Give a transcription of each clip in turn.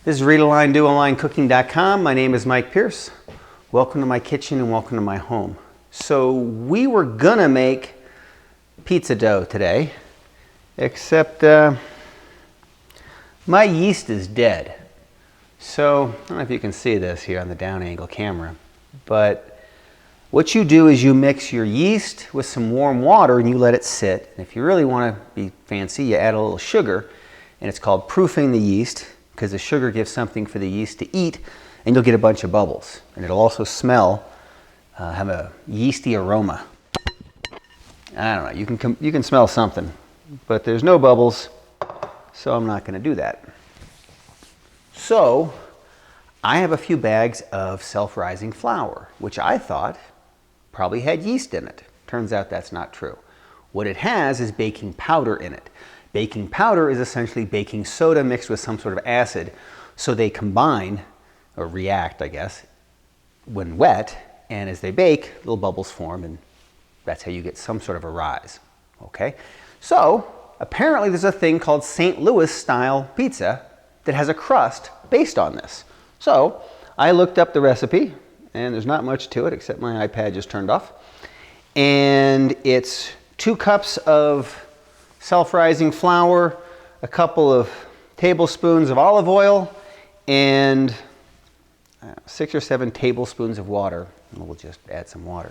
This is readaline-doonlinecooking.com. My name is Mike Pierce. Welcome to my kitchen and welcome to my home. So we were gonna make pizza dough today, except my yeast is dead. So I don't know if you can see this here on the down angle camera, but what you do is you mix your yeast with some warm water and you let it sit. And if you really want to be fancy, you add a little sugar, and it's called proofing the yeast, because the sugar gives something for the yeast to eat, and you'll get a bunch of bubbles. And it'll also smell, have a yeasty aroma. I don't know, you can smell something, but there's no bubbles, so I'm not going to do that. So I have a few bags of self-rising flour, which I thought probably had yeast in it. Turns out that's not true. What it has is baking powder in it. Baking powder is essentially baking soda mixed with some sort of acid, so they combine, or react, I guess, when wet, and as they bake, little bubbles form, and that's how you get some sort of a rise, okay? So, apparently there's a thing called St. Louis style pizza that has a crust based on this. So, I looked up the recipe, and there's not much to it except my iPad just turned off, and it's 2 cups of self-rising flour, a couple of tablespoons of olive oil, and 6 or 7 tablespoons of water. And we'll just add some water.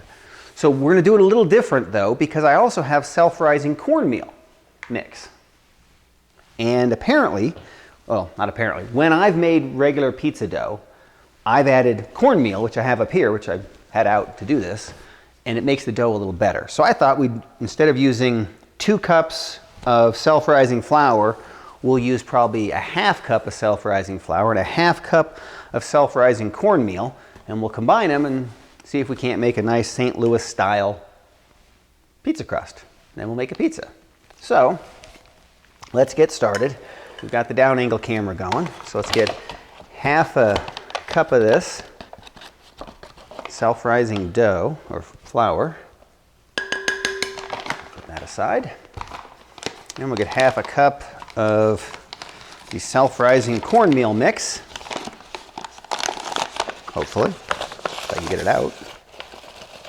So we're going to do it a little different though, because I also have self-rising cornmeal mix. And apparently, well, not apparently, when I've made regular pizza dough, I've added cornmeal, which I have up here, which I had out to do this, and it makes the dough a little better. So I thought we'd, instead of using 2 cups of self-rising flour, we'll use probably a ½ cup of self-rising flour and a ½ cup of self-rising cornmeal, and we'll combine them and see if we can't make a nice St. Louis style pizza crust. And then we'll make a pizza. So let's get started. We've got the down angle camera going, so let's get ½ a cup of this self-rising dough or flour. Put that aside. And we'll get ½ a cup of the self-rising cornmeal mix. Hopefully, if I can get it out.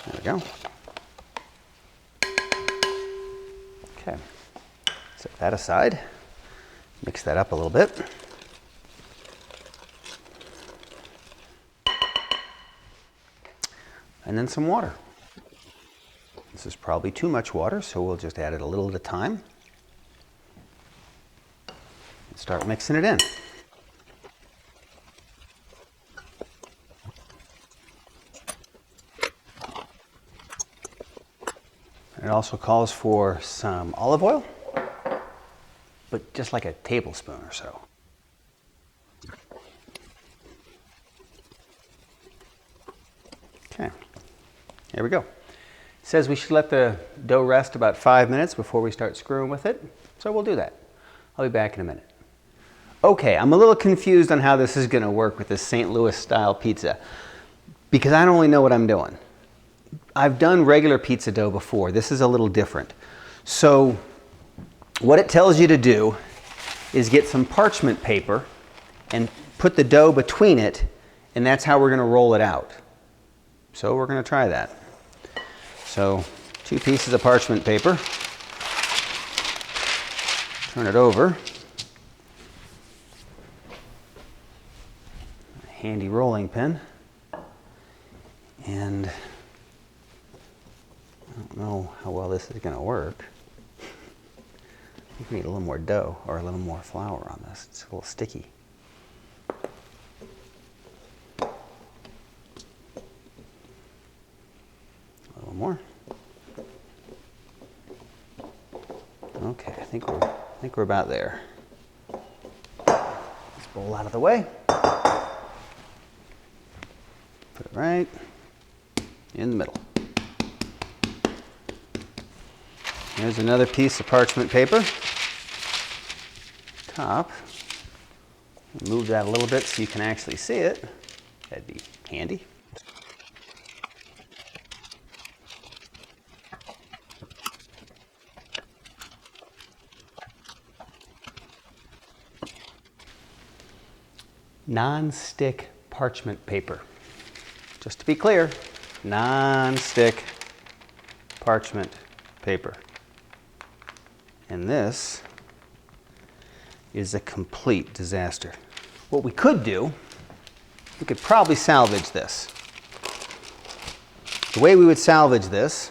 There we go. Okay, set that aside. Mix that up a little bit. And then some water. This is probably too much water, so we'll just add it a little at a time. And start mixing it in. It also calls for some olive oil, but just like a tablespoon or so. Okay, here we go. It says we should let the dough rest about 5 minutes before we start screwing with it, so we'll do that. I'll be back in a minute. Okay, I'm a little confused on how this is going to work with this St. Louis style pizza, because I don't really know what I'm doing. I've done regular pizza dough before. This is a little different. So what it tells you to do is get some parchment paper and put the dough between it, and that's how we're going to roll it out. So we're going to try that. So 2 pieces of parchment paper. Turn it over. A handy rolling pin. And I don't know how well this is going to work. I think we need a little more dough or a little more flour on this. It's a little sticky. A little more. Okay, I think we're about there. Let's bowl out of the way. Put it right in the middle. Here's another piece of parchment paper. Top. Move that a little bit so you can actually see it. That'd be handy. non-stick parchment paper. Just to be clear, non-stick parchment paper. And this is a complete disaster. What we could do, we could probably salvage this. The way we would salvage this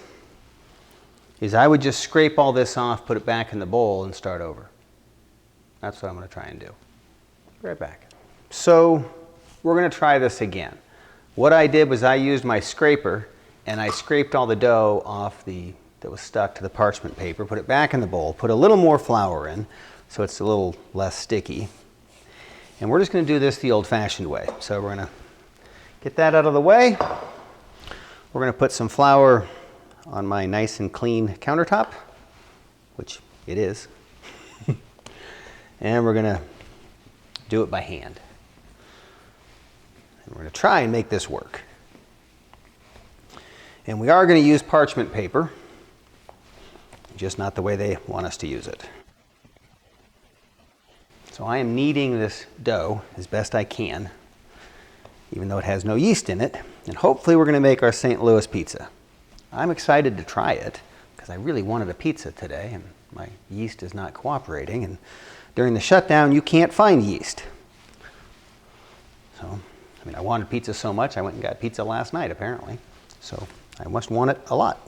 is I would just scrape all this off, put it back in the bowl, and start over. That's what I'm going to try and do. Be right back. So we're going to try this again. What I did was I used my scraper and I scraped all the dough off that was stuck to the parchment paper, put it back in the bowl, put a little more flour in so it's a little less sticky. And we're just going to do this the old-fashioned way. So we're going to get that out of the way. We're going to put some flour on my nice and clean countertop, which it is. And we're going to do it by hand. And we're going to try and make this work. And we are going to use parchment paper, just not the way they want us to use it. So I am kneading this dough as best I can, even though it has no yeast in it. And hopefully we're going to make our St. Louis pizza. I'm excited to try it because I really wanted a pizza today and my yeast is not cooperating. And during the shutdown, you can't find yeast. So, I wanted pizza so much, I went and got pizza last night, apparently. So I must want it a lot.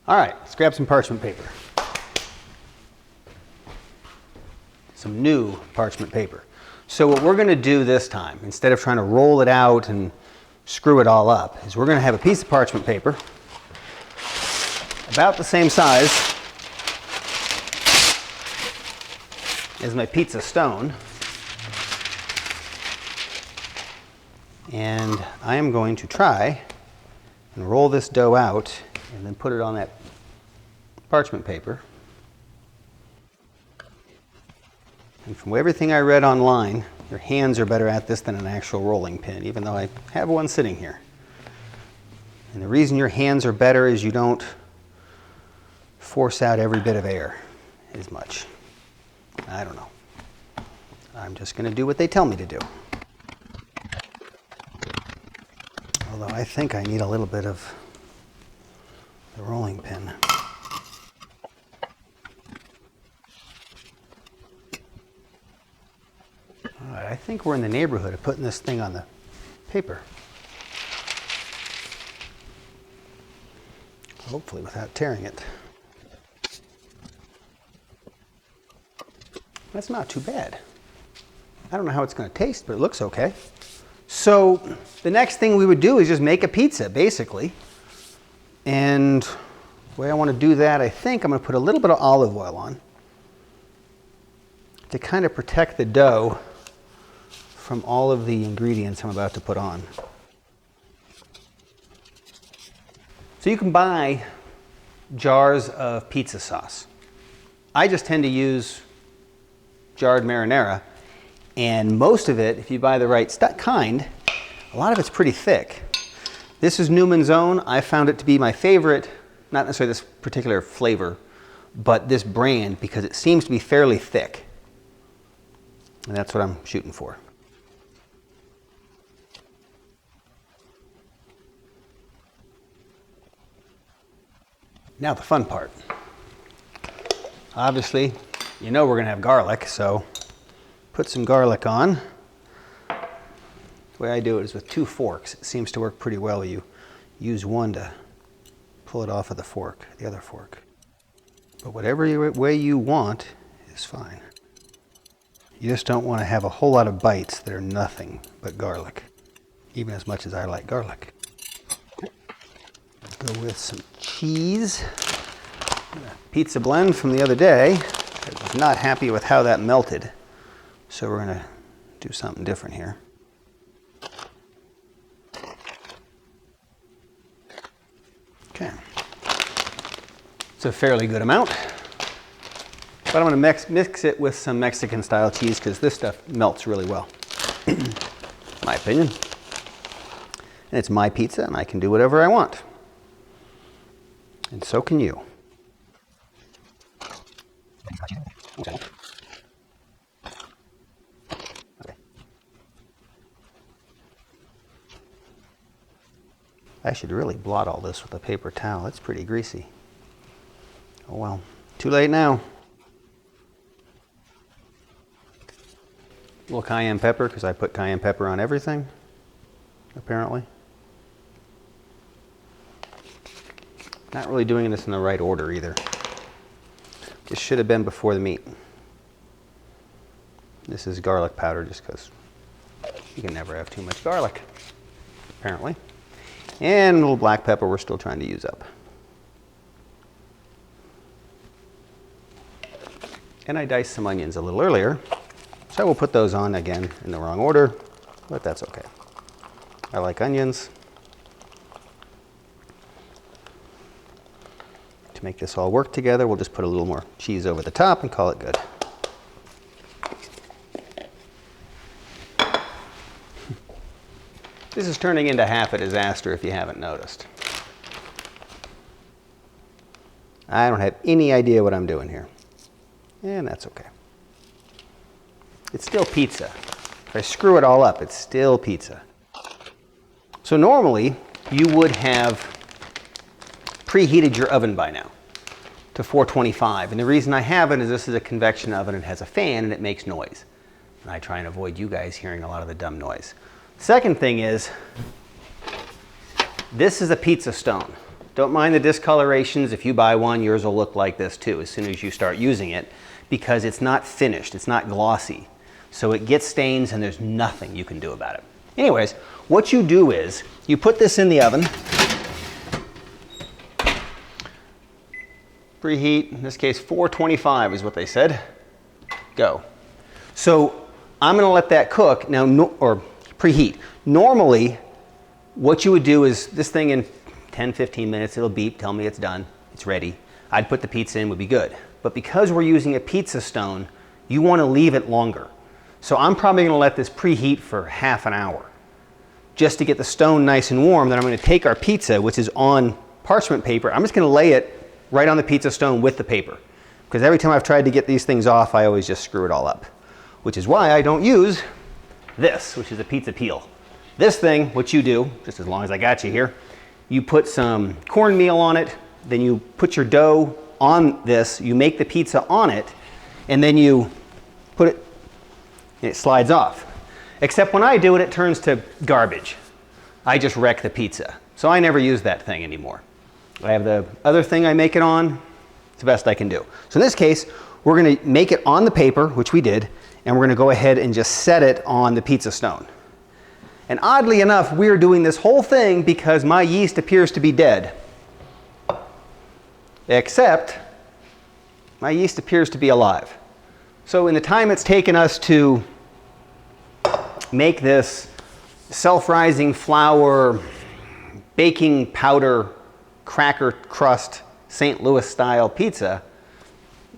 All right, let's grab some parchment paper. Some new parchment paper. So what we're going to do this time, instead of trying to roll it out and screw it all up, is we're going to have a piece of parchment paper about the same size as my pizza stone. And I am going to try and roll this dough out and then put it on that parchment paper. And from everything I read online, your hands are better at this than an actual rolling pin, even though I have one sitting here. And the reason your hands are better is you don't force out every bit of air as much. I don't know. I'm just going to do what they tell me to do. Although I think I need a little bit of the rolling pin. All right, I think we're in the neighborhood of putting this thing on the paper. Hopefully without tearing it. That's not too bad. I don't know how it's going to taste, but it looks okay. So the next thing we would do is just make a pizza, basically. And the way I want to do that, I think I'm going to put a little bit of olive oil on to kind of protect the dough from all of the ingredients I'm about to put on. So you can buy jars of pizza sauce. I just tend to use jarred marinara, and most of it, if you buy the right kind, a lot of it's pretty thick. This is Newman's Own. I found it to be my favorite, not necessarily this particular flavor, but this brand, because it seems to be fairly thick. And that's what I'm shooting for. Now the fun part. Obviously, you know we're going to have garlic, so put some garlic on. The way I do it is with 2 forks. It seems to work pretty well. You use one to pull it off of the fork, the other fork. But whatever way you want is fine. You just don't want to have a whole lot of bites that are nothing but garlic, even as much as I like garlic. Go with some cheese. Pizza blend from the other day. I was not happy with how that melted, so we're going to do something different here. Okay. It's a fairly good amount, but I'm going to mix it with some Mexican style cheese because this stuff melts really well, my opinion. And it's my pizza and I can do whatever I want. And so can you. Okay. I should really blot all this with a paper towel. It's pretty greasy. Oh well, too late now. A little cayenne pepper, because I put cayenne pepper on everything, apparently. Not really doing this in the right order either. This should have been before the meat. This is garlic powder, just because you can never have too much garlic, apparently. And a little black pepper we're still trying to use up. And I diced some onions a little earlier, so I will put those on again in the wrong order, but that's okay. I like onions. To make this all work together, we'll just put a little more cheese over the top and call it good. This is turning into half a disaster if you haven't noticed. I don't have any idea what I'm doing here. And that's okay. It's still pizza. If I screw it all up, it's still pizza. So normally, you would have preheated your oven by now to 425. And the reason I haven't is this is a convection oven. It has a fan and it makes noise. And I try and avoid you guys hearing a lot of the dumb noise. Second thing is, this is a pizza stone. Don't mind the discolorations. If you buy one, yours will look like this too as soon as you start using it, because it's not finished, it's not glossy. So it gets stains and there's nothing you can do about it. Anyways, what you do is, you put this in the oven, preheat, in this case 425 is what they said, go. So I'm gonna let that cook, now, or preheat. Normally, what you would do is, this thing in 10, 15 minutes, it'll beep, tell me it's done, it's ready. I'd put the pizza in, would be good. But because we're using a pizza stone, you wanna leave it longer. So I'm probably gonna let this preheat for half an hour, just to get the stone nice and warm. Then I'm gonna take our pizza, which is on parchment paper, I'm just gonna lay it right on the pizza stone with the paper. Because every time I've tried to get these things off, I always just screw it all up. Which is why I don't use this, which is a pizza peel. This thing, what you do, just as long as I got you here, you put some cornmeal on it, then you put your dough on this, you make the pizza on it, and then you put it, and it slides off. Except when I do it, it turns to garbage. I just wreck the pizza. So I never use that thing anymore. I have the other thing I make it on. It's the best I can do. So in this case, we're gonna make it on the paper, which we did, and we're gonna go ahead and just set it on the pizza stone. And oddly enough, we're doing this whole thing because my yeast appears to be dead. Except, my yeast appears to be alive. So in the time it's taken us to make this self-rising flour, baking powder, cracker crust, St. Louis style pizza,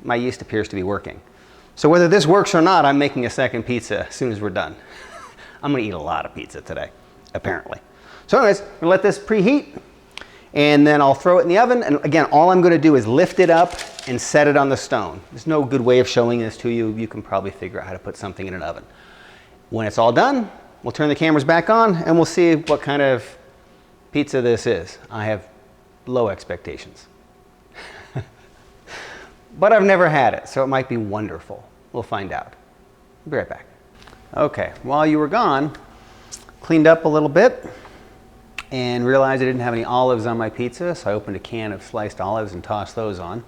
my yeast appears to be working. So whether this works or not, I'm making a second pizza as soon as we're done. I'm gonna eat a lot of pizza today, apparently. So anyways, I'm gonna let this preheat, and then I'll throw it in the oven. And again, all I'm gonna do is lift it up and set it on the stone. There's no good way of showing this to you. You can probably figure out how to put something in an oven. When it's all done, we'll turn the cameras back on and we'll see what kind of pizza this is. I have low expectations. But I've never had it, so it might be wonderful. We'll find out. I'll be right back. Okay, while you were gone, cleaned up a little bit and realized I didn't have any olives on my pizza, so I opened a can of sliced olives and tossed those on.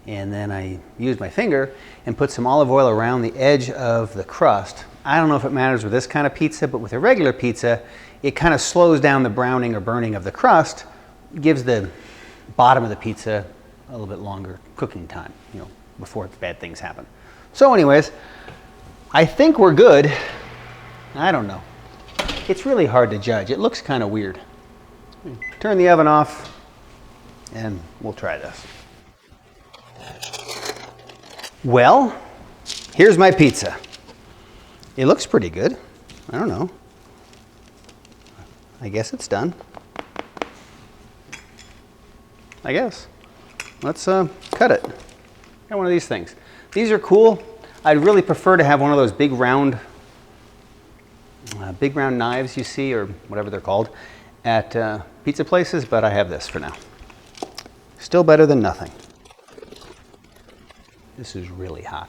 And then I used my finger and put some olive oil around the edge of the crust. I don't know if it matters with this kind of pizza, but with a regular pizza, it kind of slows down the browning or burning of the crust, gives the bottom of the pizza a little bit longer cooking time, you know, before bad things happen. So anyways, I think we're good. I don't know. It's really hard to judge. It looks kind of weird. Turn the oven off and we'll try this. Well, here's my pizza. It looks pretty good. I don't know. I guess it's done. I guess. Let's cut it. got one of these things. These are cool. I'd really prefer to have one of those big round knives you see, or whatever they're called, at pizza places, but I have this for now. Still better than nothing. This is really hot.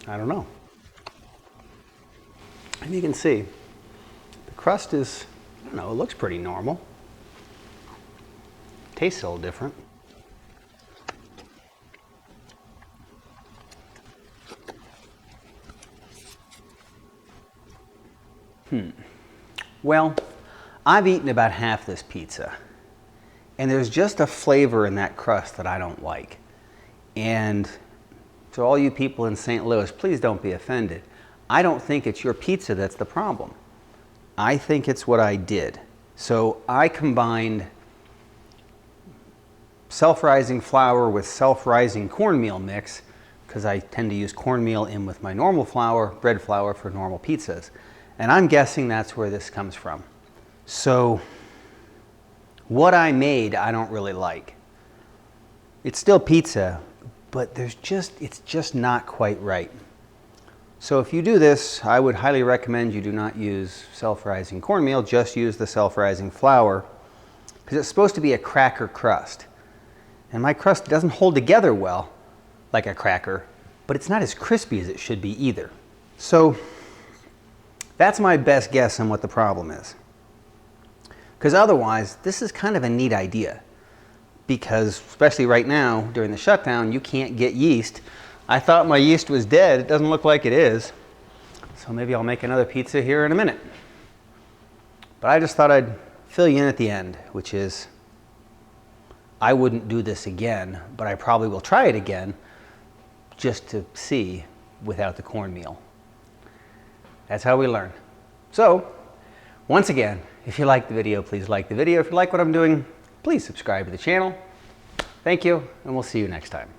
I don't know. And you can see the crust is, I don't know, it looks pretty normal. Tastes a little different. Well, I've eaten about half this pizza, and there's just a flavor in that crust that I don't like. And to all you people in St. Louis, please don't be offended. I don't think it's your pizza that's the problem. I think it's what I did. So I combined self-rising flour with self-rising cornmeal mix, because I tend to use cornmeal in with my normal flour, bread flour for normal pizzas. And I'm guessing that's where this comes from. So what I made, I don't really like. It's still pizza, but it's just not quite right. So if you do this, I would highly recommend you do not use self-rising cornmeal, just use the self-rising flour, because it's supposed to be a cracker crust. And my crust doesn't hold together well like a cracker, but it's not as crispy as it should be either. So that's my best guess on what the problem is. Because otherwise, this is kind of a neat idea. Because especially right now, during the shutdown, you can't get yeast. I thought my yeast was dead. It doesn't look like it is. So maybe I'll make another pizza here in a minute. But I just thought I'd fill you in at the end, which is I wouldn't do this again, but I probably will try it again just to see without the cornmeal. That's how we learn. So, once again, if you like the video, please like the video. If you like what I'm doing, please subscribe to the channel. Thank you, and we'll see you next time.